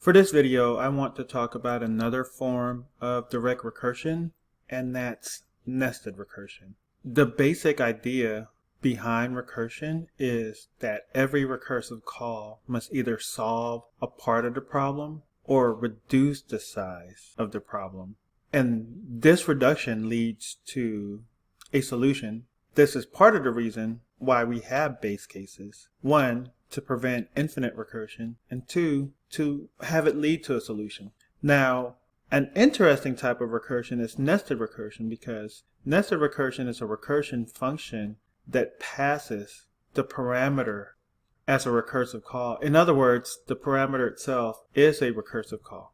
For this video, I want to talk about another form of direct recursion, and that's nested recursion. The basic idea behind recursion is that every recursive call must either solve a part of the problem or reduce the size of the problem. And this reduction leads to a solution. This is part of the reason why we have base cases. One, to prevent infinite recursion, and two, to have it lead to a solution. Now, an interesting type of recursion is nested recursion, because nested recursion is a recursion function that passes the parameter as a recursive call. In other words, the parameter itself is a recursive call.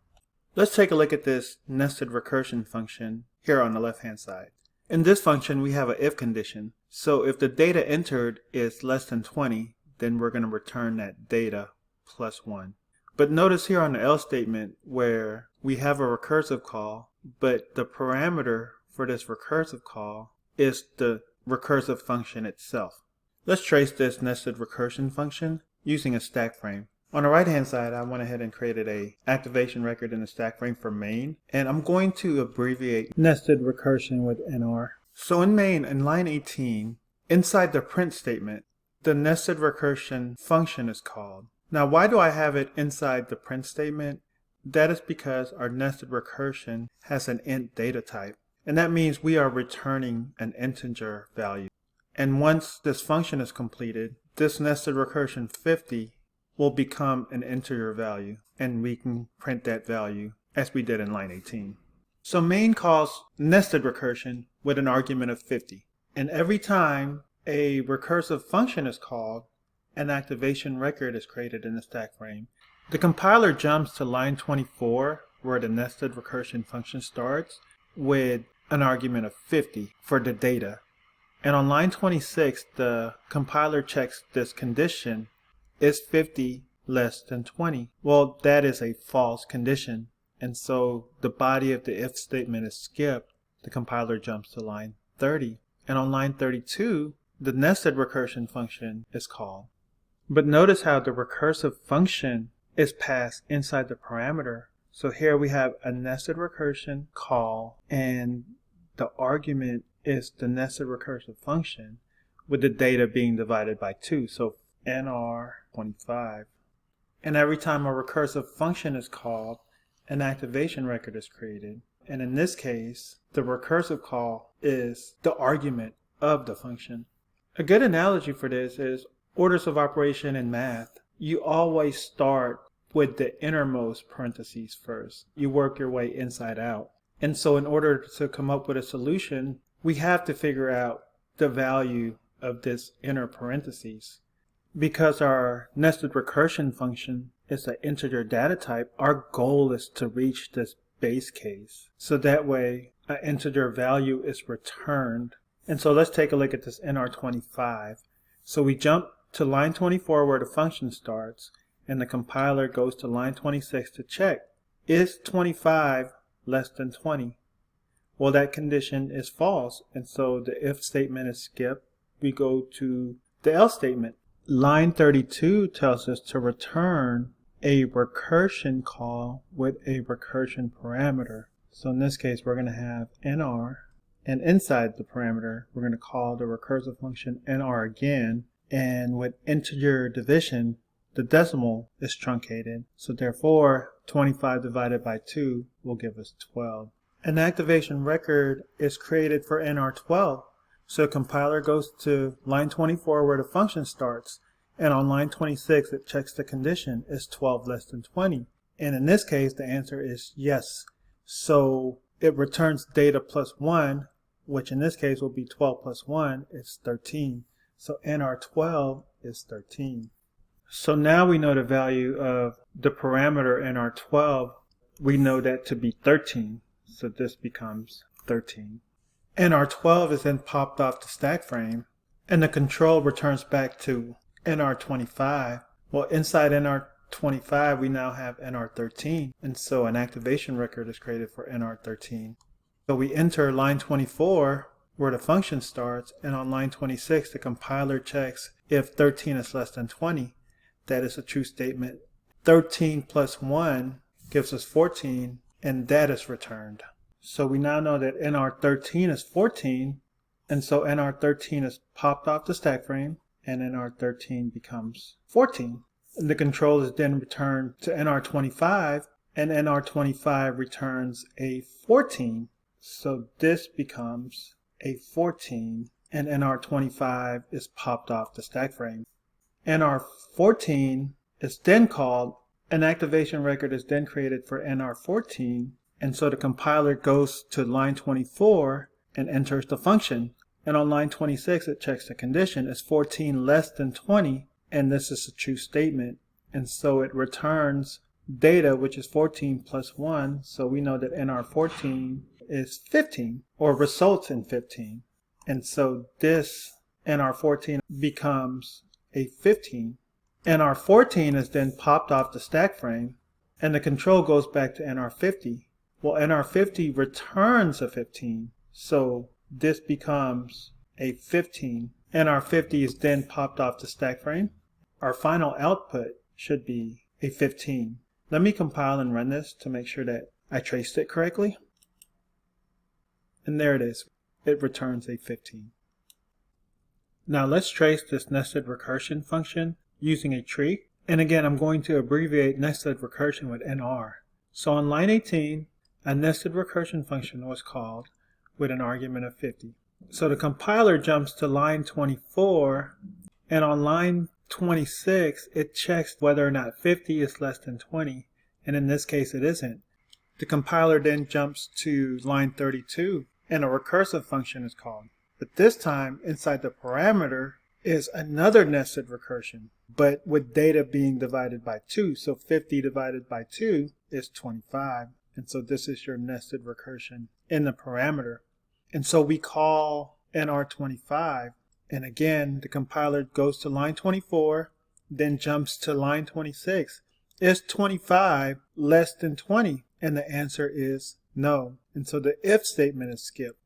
Let's take a look at this nested recursion function here on the left-hand side. In this function, we have an if condition. So if the data entered is less than 20, then we're going to return that data plus 1. But notice here on the else statement where we have a recursive call, but the parameter for this recursive call is the recursive function itself. Let's trace this nested recursion function using a stack frame. On the right hand side, I went ahead and created a activation record in the stack frame for main, and I'm going to abbreviate nested recursion with NR. So in main, in line 18, inside the print statement, the nested recursion function is called. Now, why do I have it inside the print statement? That is because our nested recursion has an int data type, and that means we are returning an integer value. And once this function is completed, this nested recursion 50 will become an integer value, and we can print that value as we did in line 18. So main calls nested recursion with an argument of 50. And every time a recursive function is called, an activation record is created in the stack frame. The compiler jumps to line 24, where the nested recursion function starts, with an argument of 50 for the data. And on line 26, the compiler checks this condition: is 50 less than 20? Well, that is a false condition, and so the body of the if statement is skipped. The compiler jumps to line 30, and on line 32, the nested recursion function is called. But notice how the recursive function is passed inside the parameter. So here we have a nested recursion call, and the argument is the nested recursive function with the data being divided by 2. So NR 25. And every time a recursive function is called, an activation record is created. And in this case, the recursive call is the argument of the function. A good analogy for this is orders of operation in math. You always start with the innermost parentheses first. You work your way inside out. And so in order to come up with a solution, we have to figure out the value of this inner parentheses. Because our nested recursion function is an integer data type, our goal is to reach this base case. So that way, an integer value is returned. And so let's take a look at this NR25. So we jump to line 24 where the function starts, and the compiler goes to line 26 to check, is 25 less than 20? Well, that condition is false, and so the if statement is skipped. We go to the else statement. Line 32 tells us to return a recursion call with a recursion parameter. So in this case, we're going to have NR, and inside the parameter, we're going to call the recursive function NR again, and with integer division, the decimal is truncated. So therefore, 25 divided by 2 will give us 12. An activation record is created for NR12. So compiler goes to line 24 where the function starts, and on line 26 it checks the condition: is 12 less than 20? And in this case the answer is yes. So it returns data plus 1, which in this case will be 12 plus 1 is 13. So NR12 is 13. So now we know the value of the parameter NR12. We know that to be 13. So this becomes 13. NR12 is then popped off the stack frame, and the control returns back to NR25. Well, inside NR25 we now have NR13, and so an activation record is created for NR13. So we enter line 24 where the function starts, and on line 26 the compiler checks if 13 is less than 20. That is a true statement. 13 plus 1 gives us 14, and that is returned. So we now know that NR13 is 14, and so NR13 is popped off the stack frame, and NR13 becomes 14. And the control is then returned to NR25, and NR25 returns a 14. So this becomes a 14, and NR25 is popped off the stack frame. NR14 is then called, an activation record is then created for NR14, and so the compiler goes to line 24 and enters the function. And on line 26 it checks the condition. Is 14 less than 20? And this is a true statement. And so it returns data, which is 14 plus 1. So we know that NR14 is 15, or results in 15. And so this NR14 becomes a 15. NR14 is then popped off the stack frame, and the control goes back to NR50. Well, NR50 returns a 15, so this becomes a 15. NR50 is then popped off the stack frame. Our final output should be a 15. Let me compile and run this to make sure that I traced it correctly. And there it is. It returns a 15. Now let's trace this nested recursion function using a tree. And again, I'm going to abbreviate nested recursion with NR. So on line 18, a nested recursion function was called with an argument of 50. So the compiler jumps to line 24, and on line 26, it checks whether or not 50 is less than 20, and in this case it isn't. The compiler then jumps to line 32, and a recursive function is called. But this time, inside the parameter is another nested recursion, but with data being divided by 2. So 50 divided by 2 is 25. And so this is your nested recursion in the parameter. And so we call NR25. And again, the compiler goes to line 24, then jumps to line 26. Is 25 less than 20? And the answer is no. And so the if statement is skipped.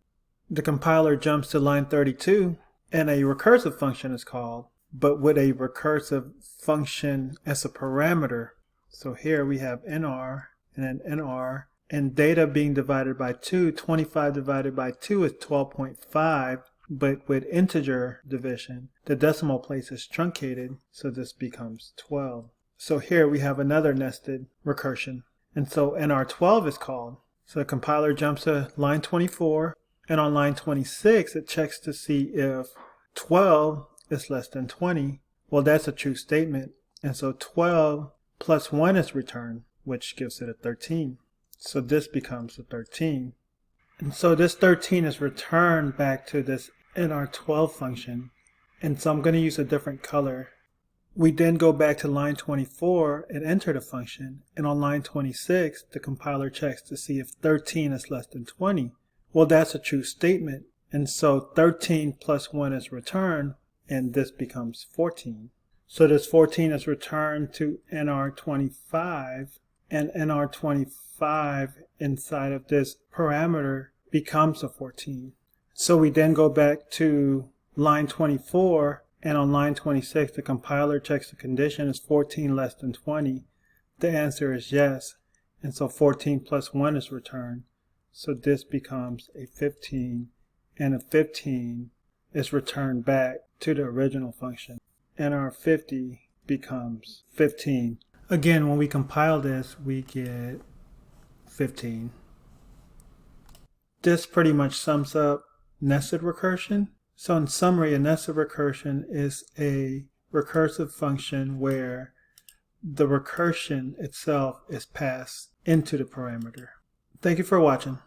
The compiler jumps to line 32, and a recursive function is called, but with a recursive function as a parameter. So here we have NR and then NR, and data being divided by 2. 25 divided by 2 is 12.5, but with integer division, the decimal place is truncated, so this becomes 12. So here we have another nested recursion, and so NR12 is called. So the compiler jumps to line 24, and on line 26 it checks to see if 12 is less than 20. Well, that's a true statement, and so 12 plus 1 is returned, which gives it a 13. So this becomes a 13. And so this 13 is returned back to this NR12 function, and so I'm going to use a different color. We then go back to line 24 and enter the function, and on line 26 the compiler checks to see if 13 is less than 20. Well, that's a true statement, and so 13 plus 1 is returned, and this becomes 14. So this 14 is returned to NR25, and NR25 inside of this parameter becomes a 14. So we then go back to line 24, and on line 26 the compiler checks the condition, is 14 less than 20? The answer is yes, and so 14 plus 1 is returned. So this becomes a 15, and a 15 is returned back to the original function. NR50 becomes 15. Again, when we compile this, we get 15. This pretty much sums up nested recursion. So in summary, a nested recursion is a recursive function where the recursion itself is passed into the parameter. Thank you for watching.